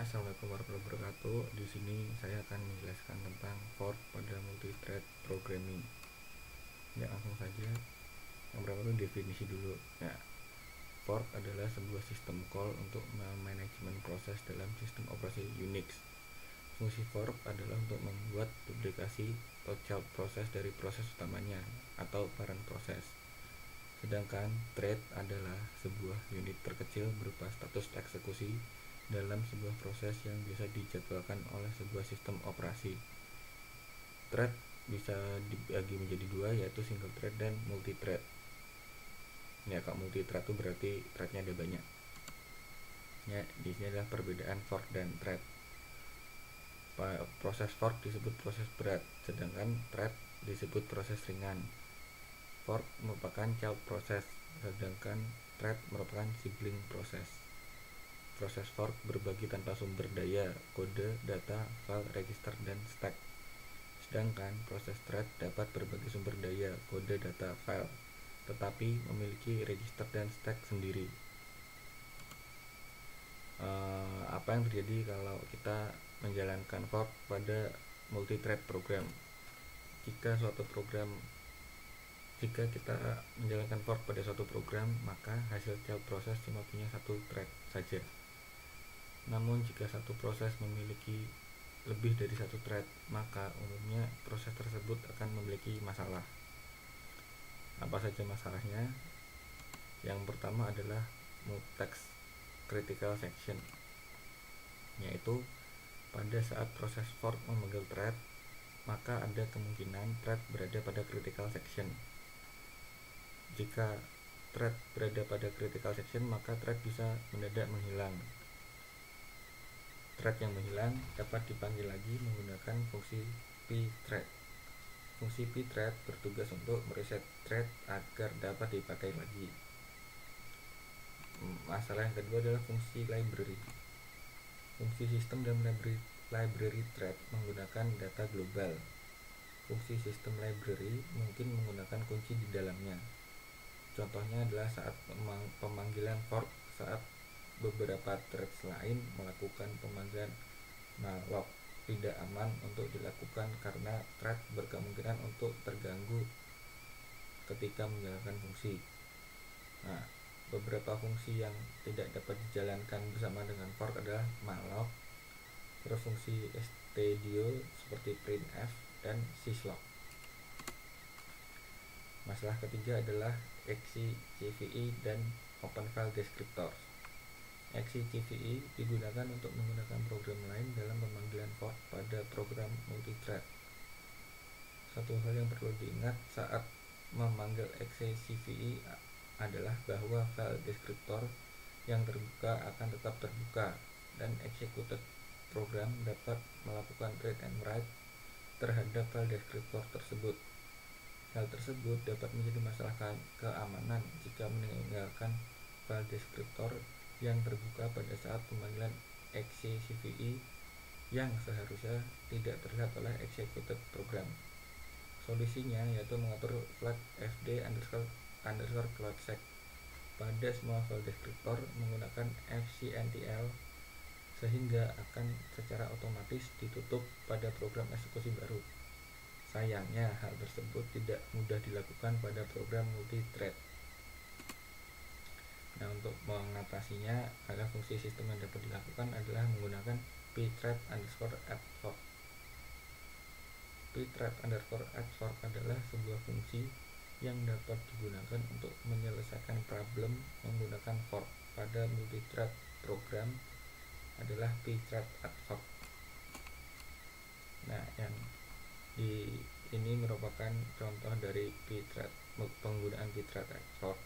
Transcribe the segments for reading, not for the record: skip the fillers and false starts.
Assalamualaikum warahmatullahi wabarakatuh. Di sini saya akan menjelaskan tentang fork pada multi-thread programming. Ya, langsung saja. Yang pertama itu definisi dulu. Ya, fork adalah sebuah sistem call untuk manajemen proses dalam sistem operasi Unix. Fungsi fork adalah untuk membuat duplikasi atau child proses dari proses utamanya atau parent proses. Sedangkan thread adalah sebuah unit terkecil berupa status eksekusi dalam sebuah proses yang bisa dijadwalkan oleh sebuah sistem operasi. Thread bisa dibagi menjadi dua, yaitu single thread dan multi thread. Ya, kalau multi thread itu berarti threadnya ada banyak. Ya, di sini adalah perbedaan fork dan thread. Proses fork disebut proses berat, sedangkan thread disebut proses ringan. Fork merupakan child proses, sedangkan thread merupakan sibling proses. Proses fork berbagi tanpa sumber daya, kode, data, file, register, dan stack. Sedangkan proses thread dapat berbagi sumber daya, kode, data, file, tetapi memiliki register dan stack sendiri. Apa yang terjadi kalau kita menjalankan fork pada multi-thread program? Jika kita menjalankan fork pada suatu program, maka hasil child proses cuma punya satu thread saja. Namun jika satu proses memiliki lebih dari satu thread, maka umumnya proses tersebut akan memiliki masalah. Apa saja masalahnya? Yang pertama adalah mutex critical section, yaitu pada saat proses fork memanggil thread, maka ada kemungkinan thread berada pada critical section. Jika thread berada pada critical section, maka thread bisa mendadak menghilang. Thread yang menghilang dapat dipanggil lagi menggunakan fungsi pthread. Fungsi pthread bertugas untuk mereset thread agar dapat dipakai lagi. Masalah yang kedua adalah fungsi library. Fungsi sistem dan library thread menggunakan data global. Fungsi sistem library mungkin menggunakan kunci di dalamnya. Contohnya adalah saat pemanggilan fork saat beberapa threads lain melakukan pemanggilan malloc. Tidak aman untuk dilakukan karena thread berkemungkinan untuk terganggu ketika menjalankan fungsi. Nah, beberapa fungsi yang tidak dapat dijalankan bersama dengan fork adalah malloc, terus fungsi stdio seperti printf dan syslog. Masalah ketiga adalah XCVE dan Open File Descriptor. XCVE digunakan untuk menggunakan program lain dalam pemanggilan fork pada program multithread. Satu hal yang perlu diingat saat memanggil XCVE adalah bahwa file descriptor yang terbuka akan tetap terbuka dan executed program dapat melakukan read and write terhadap file descriptor tersebut. Hal tersebut dapat menjadi masalah keamanan jika meninggalkan file descriptor yang terbuka pada saat pemanggilan XCVE yang seharusnya tidak terlihat oleh executed program. Solusinya yaitu mengatur flag fd underscore cloudseq pada semua file descriptor menggunakan fcntl sehingga akan secara otomatis ditutup pada program eksekusi baru. Sayangnya hal tersebut tidak mudah dilakukan pada program multithread. Nah, untuk mengatasinya, ada fungsi sistem yang dapat dilakukan adalah menggunakan pthread underscore add fork. Pthread underscore add fork adalah sebuah fungsi yang dapat digunakan untuk menyelesaikan problem menggunakan fork pada multithread program adalah pthread add fork. Nah, yang ini merupakan contoh dari pthread, penggunaan pthread add fork.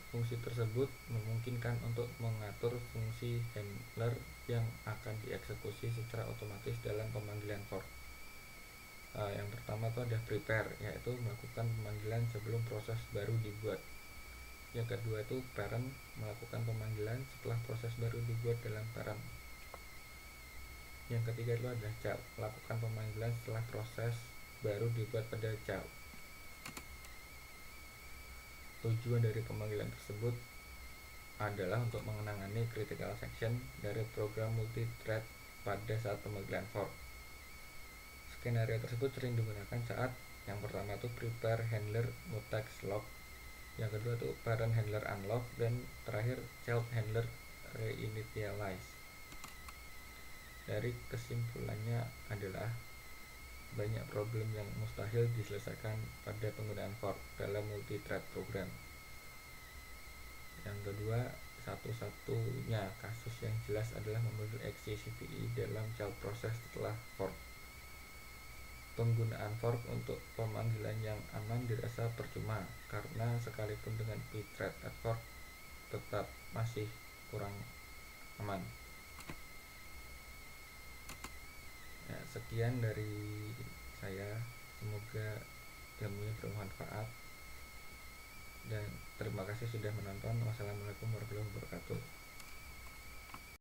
Fungsi tersebut memungkinkan untuk mengatur fungsi handler yang akan dieksekusi secara otomatis dalam pemanggilan fork. Yang pertama itu ada prepare, yaitu melakukan pemanggilan sebelum proses baru dibuat. Yang kedua itu parent, melakukan pemanggilan setelah proses baru dibuat dalam parent. Yang ketiga itu adalah child, melakukan pemanggilan setelah proses baru dibuat pada child. Tujuan dari pemanggilan tersebut adalah untuk menangani critical section dari program multithread pada saat pemanggilan fork. Skenario tersebut sering digunakan saat yang pertama itu prepare handler mutex lock, yang kedua itu parent handler unlock, dan terakhir child handler reinitialize. Dari kesimpulannya adalah banyak problem yang mustahil diselesaikan pada penggunaan fork dalam multithread program. Yang kedua, satu-satunya kasus yang jelas adalah memanggil XCCVE dalam child process setelah fork. Penggunaan fork untuk pemanggilan yang aman dirasa percuma karena sekalipun dengan pthread at fork tetap masih kurang aman. Ya, sekian dari saya, semoga ilmunya bermanfaat dan terima kasih sudah menonton. Wassalamualaikum warahmatullahi wabarakatuh.